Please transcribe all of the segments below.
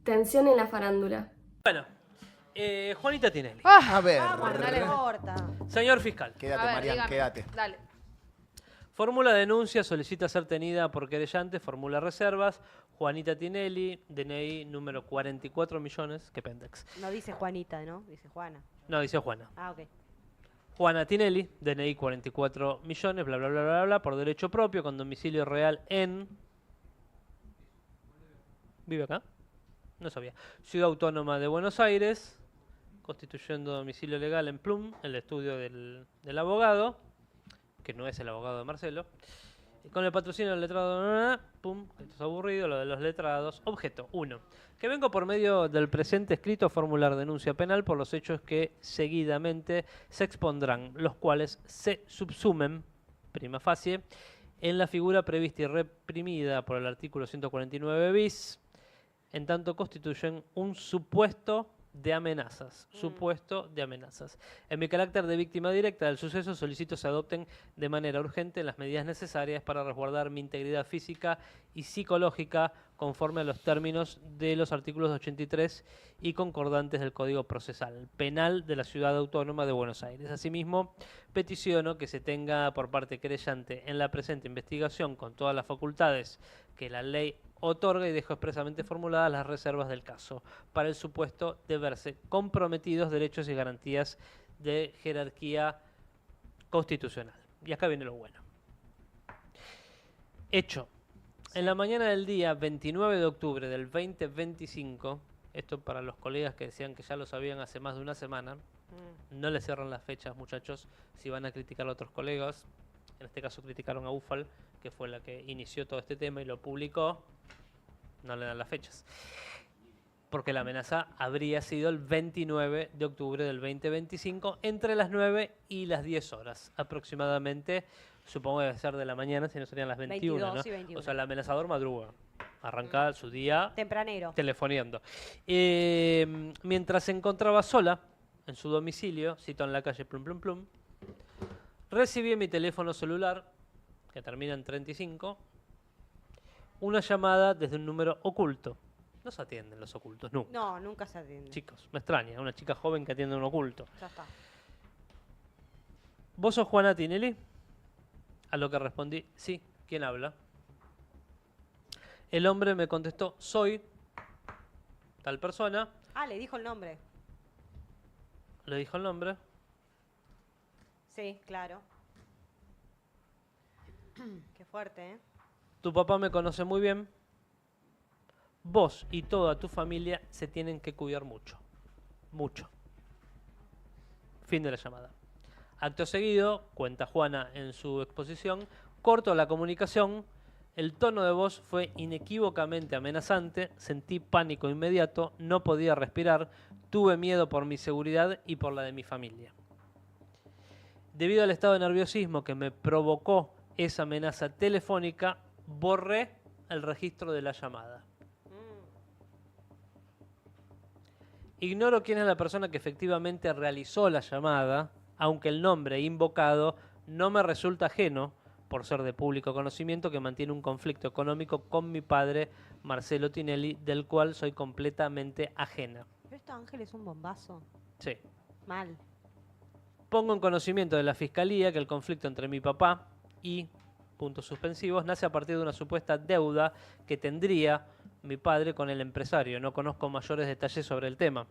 Tensión en la farándula. Bueno, Juanita Tinelli. A ver. Vamos, no le corta. Señor fiscal. Quédate, A ver, Marian, dígame. quédate. Dale. Formula denuncia, solicita ser tenida por querellante, formula reservas. Juanita Tinelli, DNI número 44 millones. Qué pendex. No dice Juanita, ¿no? Dice Juana. No, dice Juana. Ah, ok. Juana Tinelli, DNI 44 millones, bla, bla, bla, bla, bla, por derecho propio, con domicilio real en... ¿Vive acá? No sabía. Ciudad Autónoma de Buenos Aires, constituyendo domicilio legal en Plum, el estudio del abogado, que no es el abogado de Marcelo. Y con el patrocinio del letrado, pum, esto es aburrido, lo de los letrados. Objeto 1. Que vengo por medio del presente escrito a formular denuncia penal por los hechos que seguidamente se expondrán, los cuales se subsumen, prima facie, en la figura prevista y reprimida por el artículo 149 bis, en tanto constituyen un supuesto de amenazas. Supuesto de amenazas. En mi carácter de víctima directa del suceso, solicito se adopten de manera urgente las medidas necesarias para resguardar mi integridad física y psicológica conforme a los términos de los artículos 83 y concordantes del Código Procesal Penal de la Ciudad Autónoma de Buenos Aires. Asimismo, peticiono que se tenga por parte querellante en la presente investigación con todas las facultades que la ley otorga y dejo expresamente formuladas las reservas del caso para el supuesto de verse comprometidos derechos y garantías de jerarquía constitucional. Y acá viene lo bueno. Hecho. En la mañana del día 29 de octubre del 2025, esto para los colegas que decían que ya lo sabían hace más de una semana, no le cierran las fechas, muchachos, si van a criticar a otros colegas. En este caso criticaron a UFAL, que fue la que inició todo este tema y lo publicó. No le dan las fechas. Porque la amenaza habría sido el 29 de octubre del 2025, entre las 9 y las 10 horas aproximadamente. Supongo que debe ser de la mañana, si no serían las 21, 22 ¿no? y 21. O sea, el amenazador madruga. Arranca su día Tempranero. telefoneando. Mientras se encontraba sola en su domicilio, cito en la calle Plum Plum Plum, recibí en mi teléfono celular, que termina en 35, una llamada desde un número oculto. No se atienden los ocultos, nunca. No, nunca se atiende. Chicos, me extraña, una chica joven que atiende un oculto. Ya está. ¿Vos sos Juana Tinelli? A lo que respondí, sí, ¿quién habla? El hombre me contestó, soy tal persona. Ah, le dijo el nombre. Le dijo el nombre. Sí, claro. Qué fuerte, ¿eh? Tu papá me conoce muy bien. Vos y toda tu familia se tienen que cuidar mucho. Mucho. Fin de la llamada. Acto seguido, cuenta Juana en su exposición, corto la comunicación, el tono de voz fue inequívocamente amenazante, sentí pánico inmediato, no podía respirar, tuve miedo por mi seguridad y por la de mi familia. Debido al estado de nerviosismo que me provocó esa amenaza telefónica, borré el registro de la llamada. Ignoro quién es la persona que efectivamente realizó la llamada, aunque el nombre invocado no me resulta ajeno, por ser de público conocimiento, que mantiene un conflicto económico con mi padre, Marcelo Tinelli, del cual soy completamente ajena. Pero esto, Ángel, es un bombazo. Sí. Mal. Pongo en conocimiento de la Fiscalía que el conflicto entre mi papá y, puntos suspensivos, nace a partir de una supuesta deuda que tendría mi padre con el empresario. No conozco mayores detalles sobre el tema.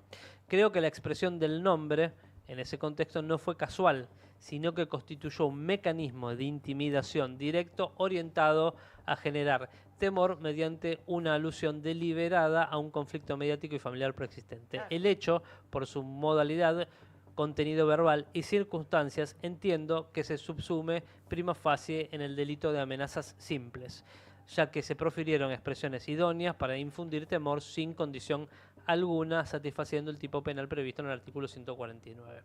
Creo que la expresión del nombre en ese contexto no fue casual, sino que constituyó un mecanismo de intimidación directo orientado a generar temor mediante una alusión deliberada a un conflicto mediático y familiar preexistente. Claro. El hecho, por su modalidad, contenido verbal y circunstancias, entiendo que se subsume prima facie en el delito de amenazas simples, ya que se profirieron expresiones idóneas para infundir temor sin condición alguna, satisfaciendo el tipo penal previsto en el artículo 149.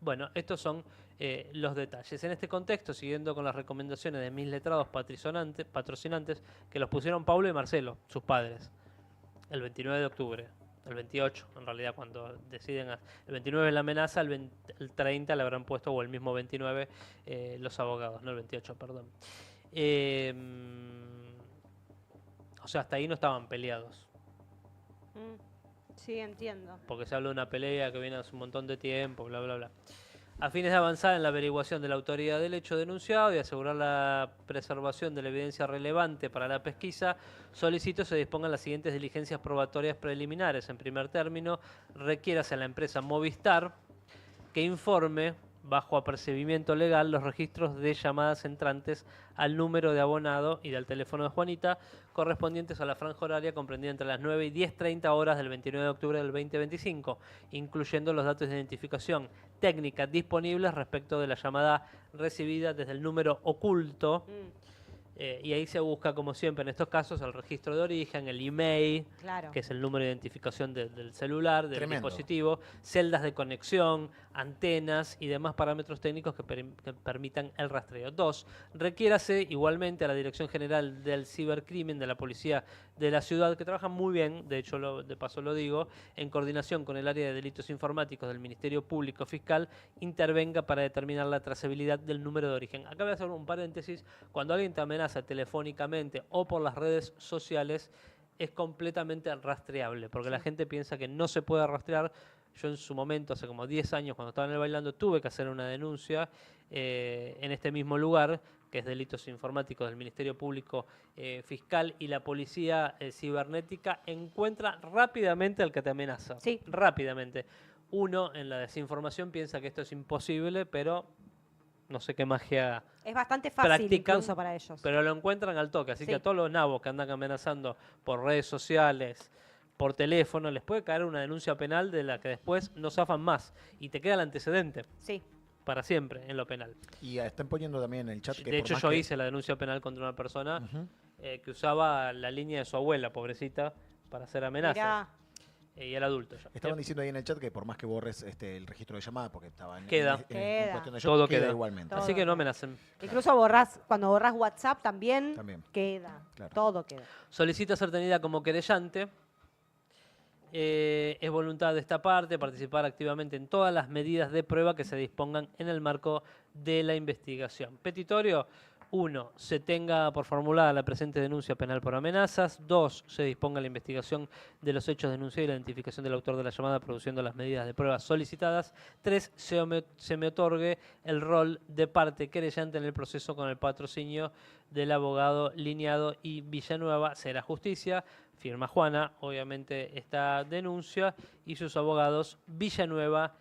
Bueno, estos son los detalles. En este contexto, siguiendo con las recomendaciones de mis letrados patrocinantes, que los pusieron Pablo y Marcelo, sus padres, el 29 de octubre, el 28, en realidad, cuando deciden, el 29 es la amenaza, el 30 le habrán puesto, o el mismo 29, los abogados, no el 28, perdón. O sea, hasta ahí no estaban peleados. Sí, entiendo. porque se habla de una pelea que viene hace un montón de tiempo, bla, bla, bla. A fines de avanzar en la averiguación de la autoridad del hecho denunciado y asegurar la preservación de la evidencia relevante para la pesquisa, solicito se dispongan las siguientes diligencias probatorias preliminares. En primer término, requiérase a la empresa Movistar que informe, bajo apercibimiento legal, los registros de llamadas entrantes al número de abonado y del teléfono de Juanita correspondientes a la franja horaria comprendida entre las 9 y 10:30 horas del 29 de octubre del 2025, incluyendo los datos de identificación técnica disponibles respecto de la llamada recibida desde el número oculto. Y ahí se busca, como siempre en estos casos, el registro de origen, el email, Claro. que es el número de identificación del celular, del Tremendo. dispositivo, celdas de conexión, antenas y demás parámetros técnicos que permitan el rastreo. 2. Requiérase igualmente a la Dirección General del Cibercrimen de la Policía de la Ciudad, que trabaja muy bien, de hecho de paso lo digo, en coordinación con el área de delitos informáticos del Ministerio Público Fiscal, intervenga para determinar la trazabilidad del número de origen. Acá voy a hacer un paréntesis. Cuando alguien te amenaza telefónicamente o por las redes sociales, es completamente rastreable, porque la gente piensa que no se puede rastrear. Yo en su momento, hace como 10 años, cuando estaba en el Bailando, tuve que hacer una denuncia en este mismo lugar, que es delitos informáticos del Ministerio Público Fiscal, y la policía cibernética encuentra rápidamente al que te amenaza. Sí. Rápidamente. Uno, en la desinformación, piensa que esto es imposible, pero no sé qué magia Es bastante fácil practican, incluso para ellos. pero lo encuentran al toque. Así Sí. que a todos los nabos que andan amenazando por redes sociales, por teléfono, les puede caer una denuncia penal de la que después no zafan más. Y te queda el antecedente Sí. para siempre en lo penal. Y están poniendo también en el chat que De por hecho, más yo que- hice la denuncia penal contra una persona Ujú. que usaba la línea de su abuela, pobrecita, para hacer amenazas. Mirá, Y era adulto ya. Estaban diciendo ahí en el chat que por más que borres el registro de llamada, porque estaba en, Queda. en cuestión de Todo queda queda. igualmente. Todo. Así que no amenacen. incluso cuando borras WhatsApp también, También. queda. Claro. Todo queda. Solicita ser tenida como querellante. Es voluntad de esta parte participar activamente en todas las medidas de prueba que se dispongan en el marco de la investigación. Petitorio. 1. Se tenga por formulada la presente denuncia penal por amenazas. 2. Se disponga la investigación de los hechos denunciados y la identificación del autor de la llamada produciendo las medidas de prueba solicitadas. 3. Se me otorgue el rol de parte querellante en el proceso con el patrocinio del abogado Lineado y Villanueva. Será justicia. Firma Juana, obviamente, esta denuncia y sus abogados Villanueva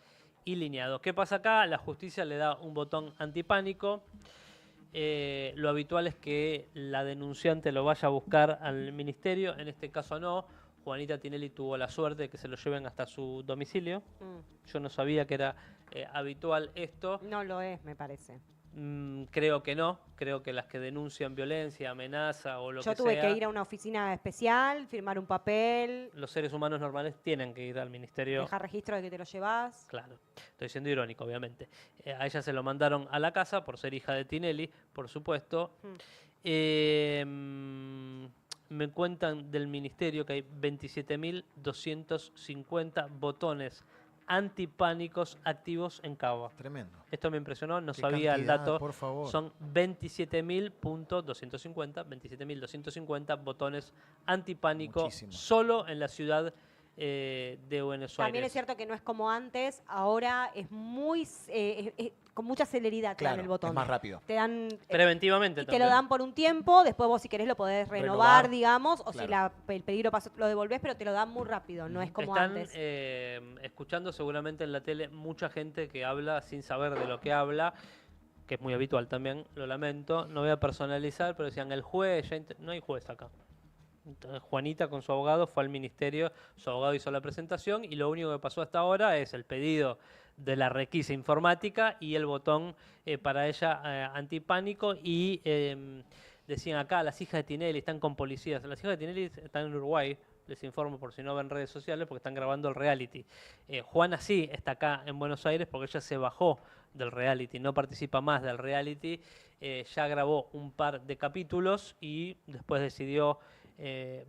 y Lineado. ¿Qué pasa acá? La justicia le da un botón antipánico. Lo habitual es que la denunciante lo vaya a buscar al ministerio, en este caso no. Juanita Tinelli tuvo la suerte de que se lo lleven hasta su domicilio. Yo no sabía que era habitual esto. No lo es, me parece. Creo que no, creo que las que denuncian violencia, amenaza o lo Yo que tuve sea, que ir a una oficina especial, firmar un papel, los seres humanos normales tienen que ir al ministerio. dejar registro de que te lo llevas. Claro, estoy siendo irónico, obviamente. A ella se lo mandaron a la casa por ser hija de Tinelli, por supuesto. Me cuentan del ministerio que hay 27.250 botones antipánicos activos en Cava. Tremendo. Esto me impresionó, no Qué sabía el cantidad, dato. por favor. Son 27.250 botones antipánico Muchísimo. solo en la ciudad de Buenos Aires. También es cierto que no es como antes, ahora es muy con mucha celeridad te dan Claro, el botón. es más rápido. Te dan Preventivamente y te también. lo dan por un tiempo, después vos si querés lo podés renovar, Renovar, digamos, o si claro. el peligro pasó lo devolvés, pero te lo dan muy rápido, no es como Están antes. escuchando seguramente en la tele mucha gente que habla sin saber de lo que habla, que es muy habitual también, lo lamento. No voy a personalizar, pero decían el juez, no hay juez acá. Entonces, Juanita con su abogado fue al ministerio, su abogado hizo la presentación y lo único que pasó hasta ahora es el pedido de la requisa informática y el botón para ella antipánico y decían acá, las hijas de Tinelli están con policías. Las hijas de Tinelli están en Uruguay, les informo por si no ven redes sociales porque están grabando el reality. Juana sí está acá en Buenos Aires porque ella se bajó del reality, no participa más del reality, ya grabó un par de capítulos y después decidió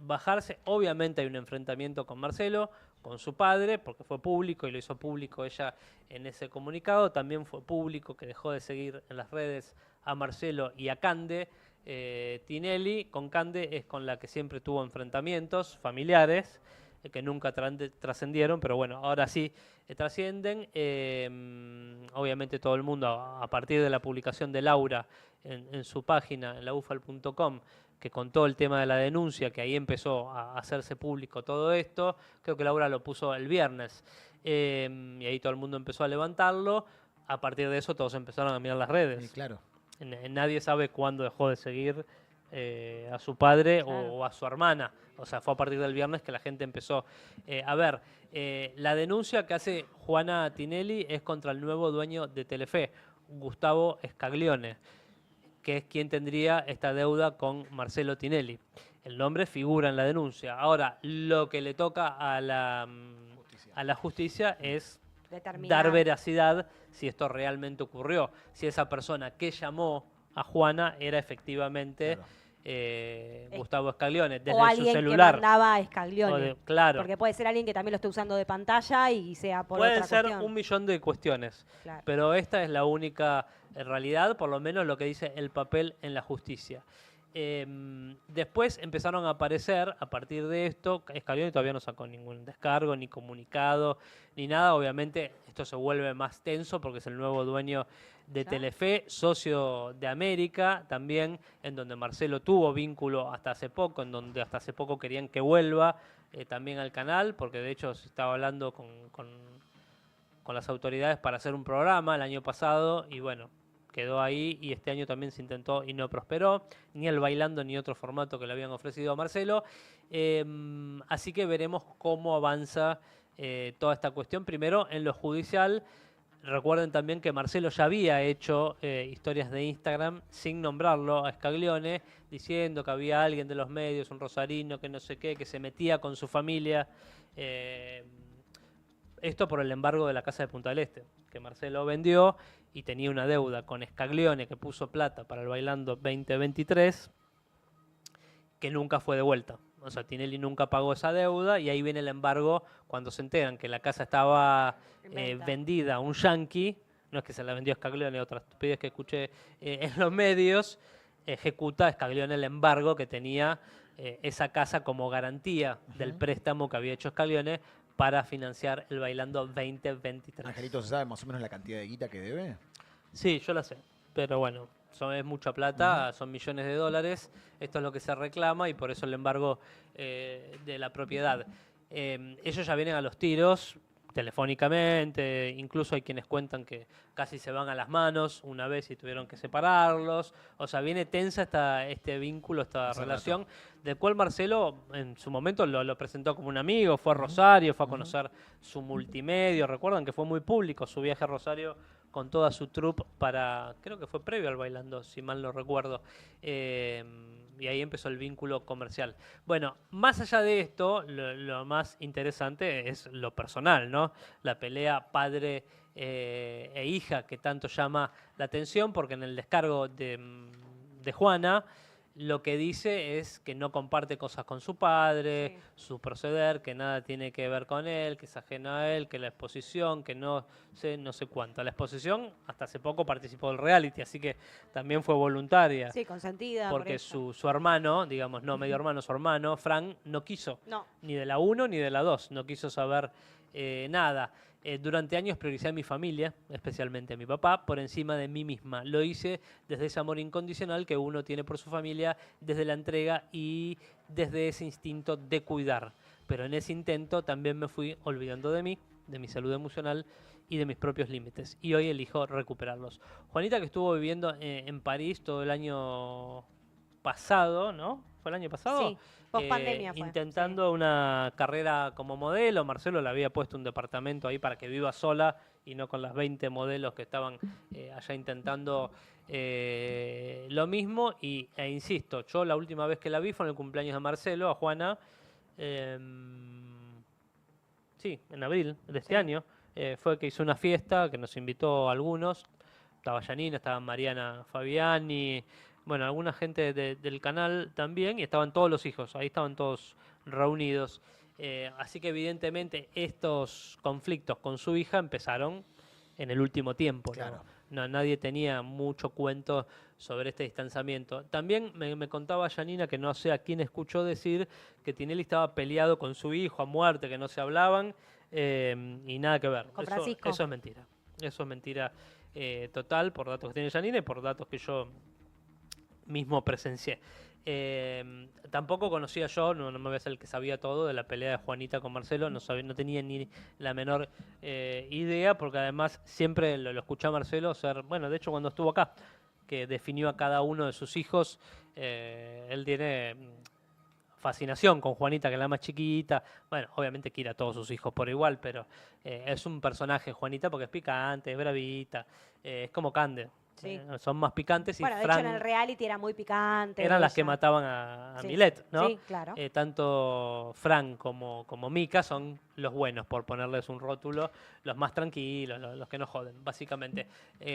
bajarse. Obviamente hay un enfrentamiento con Marcelo, con su padre, porque fue público y lo hizo público ella en ese comunicado. También fue público que dejó de seguir en las redes a Marcelo y a Cande Tinelli. Con Cande es con la que siempre tuvo enfrentamientos familiares. que nunca trascendieron, pero bueno, ahora sí trascienden. Obviamente todo el mundo, a partir de la publicación de Laura en su página, en laufal.com, que contó el tema de la denuncia, que ahí empezó a hacerse público todo esto, creo que Laura lo puso el viernes, y ahí todo el mundo empezó a levantarlo. A partir de eso todos empezaron a mirar las redes. Sí, claro. Nadie sabe cuándo dejó de seguir a su padre Claro. o a su hermana. O sea, fue a partir del viernes que la gente empezó a ver. La denuncia que hace Juana Tinelli es contra el nuevo dueño de Telefe, Gustavo Scaglione, que es quien tendría esta deuda con Marcelo Tinelli. El nombre figura en la denuncia. Ahora, lo que le toca a la justicia es Determinar. dar veracidad si esto realmente ocurrió, si esa persona que llamó a Juana era efectivamente Claro. Gustavo Scaglione, desde o su alguien que celular. mandaba a Scaglione. Claro, Porque puede ser alguien que también lo esté usando de pantalla y sea por pueden otra ser cuestión. 1.000.000 de cuestiones, Claro. pero esta es la única realidad, por lo menos lo que dice el papel en la justicia. Después empezaron a aparecer, a partir de esto, Scaglione todavía no sacó ningún descargo, ni comunicado, ni nada. Obviamente esto se vuelve más tenso porque es el nuevo dueño de Claro. Telefe, socio de América también, en donde Marcelo tuvo vínculo hasta hace poco, en donde hasta hace poco querían que vuelva también al canal, porque de hecho se estaba hablando con las autoridades para hacer un programa el año pasado y bueno, quedó ahí y este año también se intentó y no prosperó, ni el Bailando ni otro formato que le habían ofrecido a Marcelo. Así que veremos cómo avanza toda esta cuestión. Primero en lo judicial. Recuerden también que Marcelo ya había hecho historias de Instagram sin nombrarlo a Scaglione, diciendo que había alguien de los medios, un rosarino, que no sé qué, que se metía con su familia. Esto por el embargo de la Casa de Punta del Este, que Marcelo vendió y tenía una deuda con Scaglione, que puso plata para el Bailando 2023, que nunca fue devuelta. O sea, Tinelli nunca pagó esa deuda y ahí viene el embargo cuando se enteran que la casa estaba vendida a un yanqui. No es que se la vendió a Scaglione, otra estupidez que escuché en los medios. Ejecuta Scaglione el embargo que tenía esa casa como garantía del préstamo que había hecho Scaglione para financiar el Bailando 2023. Angelito, ¿se sabe más o menos la cantidad de guita que debe? Sí, yo la sé, pero bueno, es mucha plata, son millones de dólares, esto es lo que se reclama y por eso el embargo de la propiedad. Ellos ya vienen a los tiros telefónicamente, incluso hay quienes cuentan que casi se van a las manos una vez y tuvieron que separarlos, o sea, viene tensa este vínculo, esta Hace relación, rato. del cual Marcelo en su momento lo presentó como un amigo, fue a Rosario, fue a conocer su multimedio, recuerdan que fue muy público su viaje a Rosario con toda su troupe creo que fue previo al Bailando, si mal no recuerdo, y ahí empezó el vínculo comercial. Bueno, más allá de esto, lo más interesante es lo personal, ¿no? La pelea padre e hija que tanto llama la atención, porque en el descargo de Juana, lo que dice es que no comparte cosas con su padre, Sí. su proceder, que nada tiene que ver con él, que es ajeno a él, que la exposición, que no sé cuánto. La exposición hasta hace poco participó del reality, así que también fue voluntaria. Sí, consentida. por Porque eso. su hermano, digamos, no medio hermano, su hermano, Frank, no quiso, No. ni de la 1 ni de la 2, no quiso saber nada. Durante años prioricé a mi familia, especialmente a mi papá, por encima de mí misma. Lo hice desde ese amor incondicional que uno tiene por su familia, desde la entrega y desde ese instinto de cuidar. Pero en ese intento también me fui olvidando de mí, de mi salud emocional y de mis propios límites. Y hoy elijo recuperarlos. Juanita, que estuvo viviendo en París todo el año pasado, ¿no? ¿Fue el año pasado? Sí, pospandemia fue, Intentando una carrera como modelo. Marcelo le había puesto un departamento ahí para que viva sola y no con las 20 modelos que estaban allá intentando lo mismo. E insisto, yo la última vez que la vi fue en el cumpleaños de Marcelo, a Juana, sí, en abril de este Sí. año. Fue que hizo una fiesta que nos invitó a algunos. Estaba Janina, estaba Mariana Fabiani, bueno, alguna gente del canal también, y estaban todos los hijos, ahí estaban todos reunidos. Así que evidentemente estos conflictos con su hija empezaron en el último tiempo, ¿no? Claro. nadie tenía mucho cuento sobre este distanciamiento. También me contaba Janina, que no sé a quién escuchó decir, que Tinelli estaba peleado con su hijo a muerte, que no se hablaban, y nada que ver. Con Francisco. Eso es mentira. Eso es mentira total, por datos que tiene Janina y por datos que yo mismo presencié. Tampoco conocía yo, no me voy a ser el que sabía todo de la pelea de Juanita con Marcelo, no tenía ni la menor idea, porque además siempre lo escuché a Marcelo ser, bueno, de hecho cuando estuvo acá, que definió a cada uno de sus hijos, él tiene fascinación con Juanita, que es la más chiquita. Bueno, obviamente quiere a todos sus hijos por igual, pero es un personaje Juanita porque es picante, es bravita, es como Cande. Sí. Son más picantes Bueno, y de hecho en el reality era muy picante. eran las que ella. mataban a Sí. Milet, ¿no? Sí, claro. Tanto Fran como Mika son los buenos, por ponerles un rótulo, los más tranquilos, los que no joden, básicamente.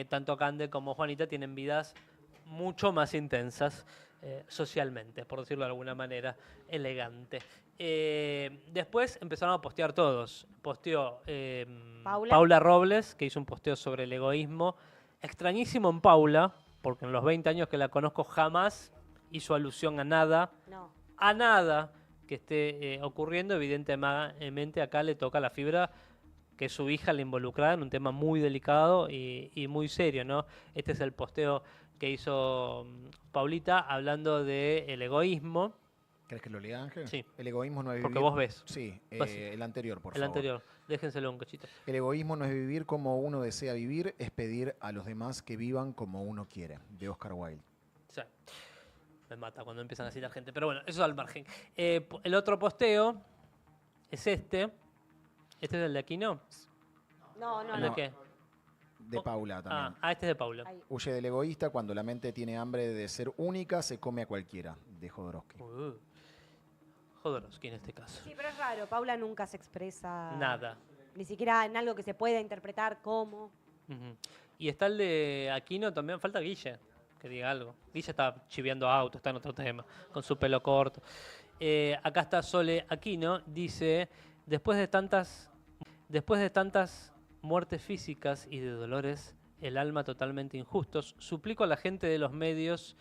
Tanto Cande como Juanita tienen vidas mucho más intensas socialmente, por decirlo de alguna manera elegante. Después empezaron a postear todos. Posteó Paula Robles, que hizo un posteo sobre el egoísmo. Extrañísimo en Paula, porque en los 20 años que la conozco jamás hizo alusión a nada, que esté ocurriendo. Evidentemente acá le toca la fibra que es su hija la involucrada en un tema muy delicado y muy serio, ¿no? Este es el posteo que hizo Paulita hablando del egoísmo. ¿Querés que lo lea, Ángel? Sí. El egoísmo no es vivir... Porque vos ves. Sí, Vos- el anterior, por El favor. anterior. Déjenselo un cachito. El egoísmo no es vivir como uno desea vivir, es pedir a los demás que vivan como uno quiere. De Oscar Wilde. Sí. Me mata cuando empiezan a citar gente. Pero bueno, eso al margen. El otro posteo es este. ¿Este es el de Aquino? No, ¿El de qué? De Paula también. Este es de Paula. Ahí. Huye del egoísta, cuando la mente tiene hambre de ser única, se come a cualquiera. De Jodorowsky. Jodorowsky en este caso. Sí, pero es raro. Paula nunca se expresa. Nada. Ni siquiera en algo que se pueda interpretar como. Ujú. Y está el de Aquino también. Falta Guille, que diga algo. Guille está chiviando autos, está en otro tema, con su pelo corto. Acá está Sole Aquino, dice, después de tantas muertes físicas y de dolores, el alma totalmente injustos, suplico a la gente de los medios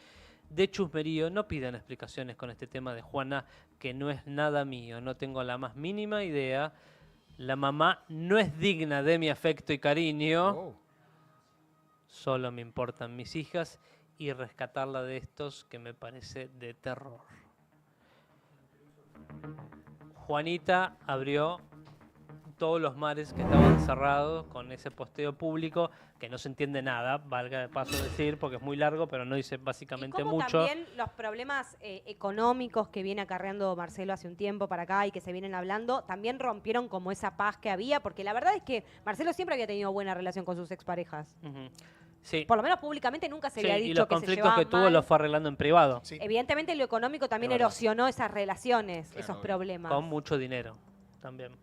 de chusmerío, no pidan explicaciones con este tema de Juana, que no es nada mío, no tengo la más mínima idea. La mamá no es digna de mi afecto y cariño. Oh. Solo me importan mis hijas y rescatarla de estos que me parece de terror. Juanita abrió todos los mares que estaban cerrados con ese posteo público que no se entiende nada, valga de paso decir, porque es muy largo, pero no dice básicamente y como mucho. también los problemas económicos que viene acarreando Marcelo hace un tiempo para acá y que se vienen hablando, también rompieron como esa paz que había, porque la verdad es que Marcelo siempre había tenido buena relación con sus exparejas. Ujú. Sí. Por lo menos públicamente nunca se le ha Sí, dicho y los que se conflictos llevaban que tuvo mal. los fue arreglando en privado, Sí. Evidentemente lo económico también Es verdad. erosionó esas relaciones, Claro, esos obvio. problemas. con mucho dinero también.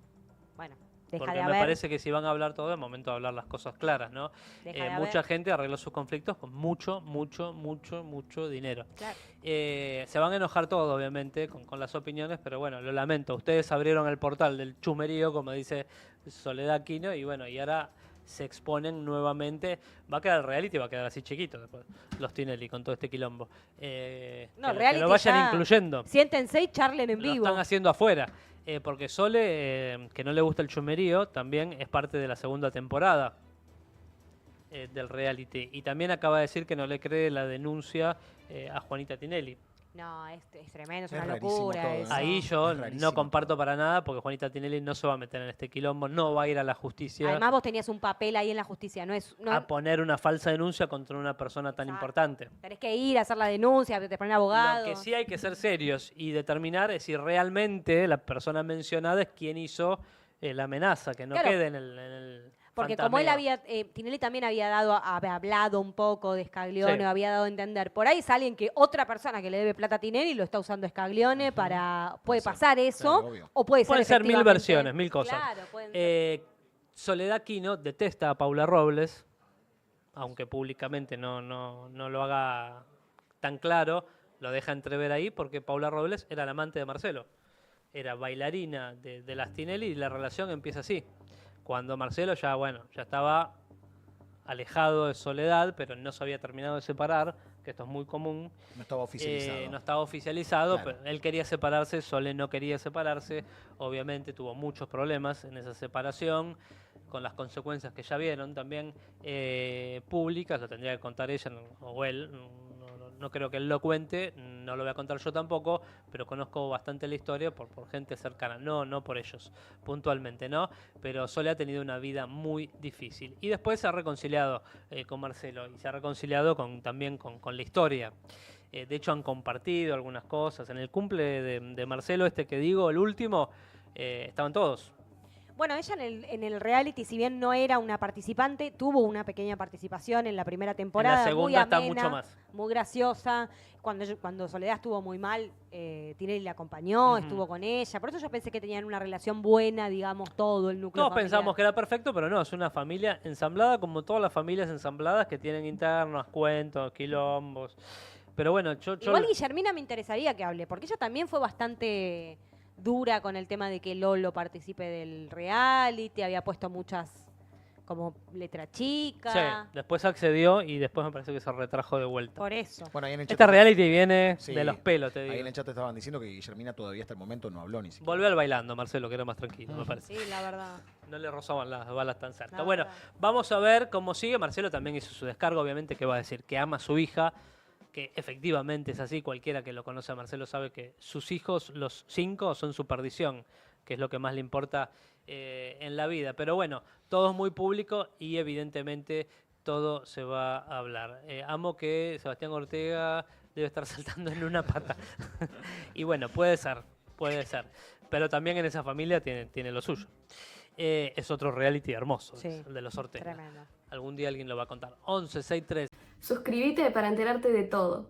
Bueno, deja Porque de me haber. parece que si van a hablar todo, es momento de hablar las cosas claras, ¿no? Deja de Mucha haber. gente arregló sus conflictos con mucho dinero. Claro. Se van a enojar todos, obviamente, con las opiniones, pero bueno, lo lamento. Ustedes abrieron el portal del chusmerío, como dice Soledad Aquino, y bueno, y ahora se exponen nuevamente. Va a quedar el reality, va a quedar así chiquito después, los Tinelli, con todo este quilombo. No, que reality lo vayan ya. incluyendo. Siéntense y charlen en Lo vivo. están haciendo afuera. Porque Sole, que no le gusta el chumerío, también es parte de la segunda temporada del reality. Y también acaba de decir que no le cree la denuncia a Juanita Tinelli. No, es tremendo, es Es una rarísimo locura todo, eso. ¿no? Ahí yo Es no rarísimo comparto todo. para nada, porque Juanita Tinelli no se va a meter en este quilombo, no va a ir a la justicia Además vos tenías un papel ahí en la justicia, no a poner una falsa denuncia contra una persona tan Exacto. importante. tenés que ir a hacer la denuncia, te ponen abogado. Lo que sí hay que ser serios y determinar es si realmente la persona mencionada es quien hizo la amenaza, que no Claro. quede en el Porque como él fantasmeo. había, Tinelli también había hablado un poco de Scaglione, Sí. había dado a entender. Por ahí es alguien que otra persona que le debe plata a Tinelli lo está usando Scaglione para. Puede ser. pasar eso, Claro, obvio. o puede ser. Pueden ser mil efectivamente- versiones, mil cosas. Claro, pueden ser. Soledad Aquino detesta a Paula Robles, aunque públicamente no lo haga tan claro, lo deja entrever ahí porque Paula Robles era la amante de Marcelo. Era bailarina de las Tinelli y la relación empieza así. Cuando Marcelo ya estaba alejado de Soledad, pero no se había terminado de separar, que esto es muy común. No estaba oficializado. No estaba oficializado, Claro. pero él quería separarse, Sole no quería separarse. Obviamente tuvo muchos problemas en esa separación, con las consecuencias que ya vieron también públicas, lo tendría que contar ella o él. No creo que él lo cuente, no lo voy a contar yo tampoco, pero conozco bastante la historia por gente cercana, no por ellos puntualmente, ¿no? Pero Sole ha tenido una vida muy difícil. Y después se ha reconciliado con Marcelo y se ha reconciliado también con la historia. De hecho, han compartido algunas cosas. En el cumple de Marcelo, que digo, el último, estaban todos. Bueno, ella en el reality, si bien no era una participante, tuvo una pequeña participación en la primera temporada. En la segunda muy está amena, mucho más. muy graciosa. Cuando Soledad estuvo muy mal, Tinelli la acompañó, Ujú. estuvo con ella. Por eso yo pensé que tenían una relación buena, digamos, todo el núcleo Todos familiar. pensamos que era perfecto, pero no, es una familia ensamblada como todas las familias ensambladas que tienen internos, cuentos, quilombos. Pero bueno, Igual Guillermina me interesaría que hable, porque ella también fue bastante dura con el tema de que Lolo participe del reality, había puesto muchas como letra chica. Sí, después accedió y después me parece que se retrajo de vuelta. Por eso. Bueno, ahí en el Esta chat, reality viene Sí, de los pelos, te ahí digo. en el chat estaban diciendo que Guillermina todavía hasta el momento no habló ni siquiera. Volvió al bailando, Marcelo, que era más tranquilo, me parece. Sí, la verdad. No le rozaban las balas tan cerca. La Bueno, verdad. vamos a ver cómo sigue. Marcelo también hizo su descargo, obviamente, que va a decir que ama a su hija, que efectivamente es así. Cualquiera que lo conoce a Marcelo sabe que sus hijos, los 5, son su perdición, que es lo que más le importa en la vida. Pero bueno, todo es muy público y evidentemente todo se va a hablar. Amo que Sebastián Ortega debe estar saltando en una pata. Y bueno, puede ser. Pero también en esa familia tiene lo suyo. Es otro reality hermoso, Sí, el de los Ortega. Tremendo. Algún día alguien lo va a contar. 1163. Suscríbete para enterarte de todo.